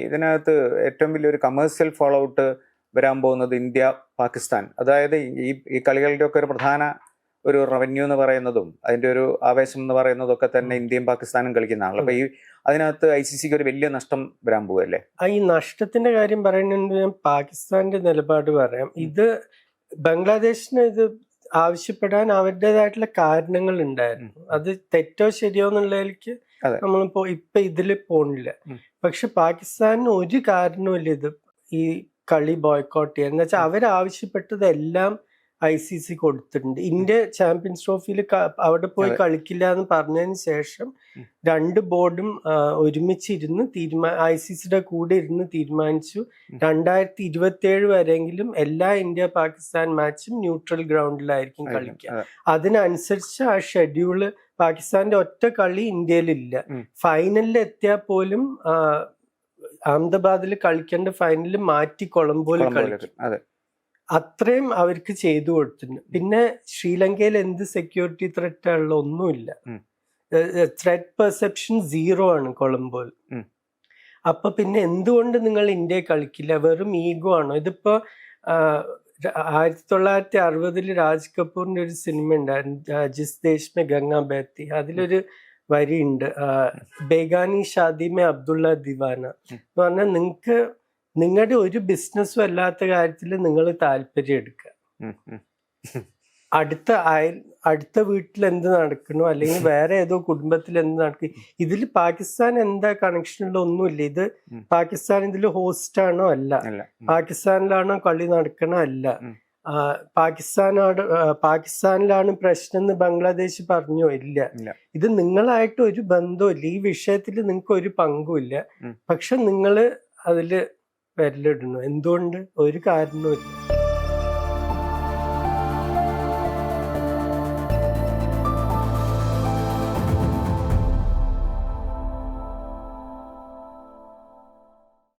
ഇതിനകത്ത് ഏറ്റവും വലിയൊരു കമേഴ്സ്യൽ ഫോളോ ഔട്ട് വരാൻ പോകുന്നത് ഇന്ത്യ പാകിസ്ഥാൻ, അതായത് ഈ കളികളുടെ ഒക്കെ ഒരു പ്രധാന ഒരു റവന്യൂ എന്ന് പറയുന്നതും അതിന്റെ ഒരു ആവേശം എന്ന് പറയുന്നതും ഒക്കെ തന്നെ ഇന്ത്യയും പാകിസ്ഥാനും കളിക്കുന്നതാണല്ലോ. അപ്പൊ അതിനകത്ത് ICCക്ക് ഒരു വലിയ നഷ്ടം വരാൻ പോവല്ലേ? ഈ നഷ്ടത്തിന്റെ കാര്യം പറയുന്നത് ഞാൻ പാകിസ്ഥാന്റെ നിലപാട് പറയാം. ഇത് ബംഗ്ലാദേശിന് ഇത് ആവശ്യപ്പെടാൻ അവരുടേതായിട്ടുള്ള കാരണങ്ങൾ ഉണ്ടായിരുന്നു. അത് തെറ്റോ ശരിയോ എന്നുള്ളതിലേക്ക് നമ്മളിപ്പോ ഇതിൽ പോണില്ല. പക്ഷെ പാകിസ്ഥാനിന് ഒരു കാരണവുമില്ല ഇത് ഈ കളി ബോയ്ക്കോട്ട് ചെയ്യാൻ. എന്ന് വെച്ചാൽ അവരാവശ്യപ്പെട്ടതെല്ലാം ICC കൊടുത്തിട്ടുണ്ട്. ഇന്ത്യ ചാമ്പ്യൻസ് ട്രോഫിയിൽ അവിടെ പോയി കളിക്കില്ല എന്ന് പറഞ്ഞതിന് ശേഷം രണ്ട് ബോർഡും ഒരുമിച്ചിരുന്ന് ICCയുടെ കൂടെ ഇരുന്ന് തീരുമാനിച്ചു 2027 വരെയെങ്കിലും എല്ലാ ഇന്ത്യ പാകിസ്ഥാൻ മാച്ചും ന്യൂട്രൽ ഗ്രൗണ്ടിലായിരിക്കും കളിക്കുക. അതിനനുസരിച്ച് ആ ഷെഡ്യൂള് പാകിസ്ഥാന്റെ ഒറ്റ കളി ഇന്ത്യയിലില്ല. ഫൈനലിൽ എത്തിയാൽ പോലും അഹമ്മദാബാദിൽ കളിക്കേണ്ട ഫൈനലിൽ മാറ്റി കൊളംബോയിൽ കളിക്കും. അത്രയും അവർക്ക് ചെയ്തു കൊടുത്തിട്ടുണ്ട്. പിന്നെ ശ്രീലങ്കയിൽ എന്ത് സെക്യൂരിറ്റി ത്രെറ്റ് ഉള്ള ഒന്നുമില്ല. ത്രെറ്റ് പെർസെപ്ഷൻ 0 ആണ് കൊളംബോയിൽ. അപ്പൊ പിന്നെ എന്തുകൊണ്ട് നിങ്ങൾ ഇന്ത്യയെ കളിക്കില്ല? വെറും ഈഗോ ആണോ? ഇതിപ്പോ 1960 രാജ് കപൂറിന്റെ ഒരു സിനിമ ഉണ്ടായിരുന്നു, ജിസ് ദേശ് മേ ഗംഗാ ബഹത്തി. അതിലൊരു വരിയുണ്ട്, ബേഗാനി ഷാദി മേ അബ്ദുള്ള ദിവാന എന്ന് പറഞ്ഞാൽ നിങ്ങളുടെ ഒരു ബിസിനസ്സും അല്ലാത്ത കാര്യത്തിൽ നിങ്ങൾ താല്പര്യം എടുക്കുക. അടുത്ത വീട്ടിൽ എന്ത് നടക്കണോ അല്ലെങ്കിൽ വേറെ ഏതോ കുടുംബത്തിൽ എന്ത് നടക്കും, ഇതിൽ പാകിസ്ഥാൻ എന്താ കണക്ഷനുള്ള ഒന്നുമില്ല. ഇത് പാകിസ്ഥാൻ ഇതിൽ ഹോസ്റ്റ് ആണോ? അല്ല. പാകിസ്ഥാനിലാണോ കളി നടക്കണോ? അല്ല. പാകിസ്ഥാനിലാണ് പ്രശ്നം എന്ന് ബംഗ്ലാദേശ് പറഞ്ഞോ? ഇല്ല. ഇത് നിങ്ങളായിട്ട് ഒരു ബന്ധവും ഈ വിഷയത്തിൽ നിങ്ങൾക്ക് ഒരു പങ്കുമില്ല. പക്ഷെ നിങ്ങള് അതില് വിരലിടുന്നു. എന്തുകൊണ്ട്? ഒരു കാരണവുമില്ല.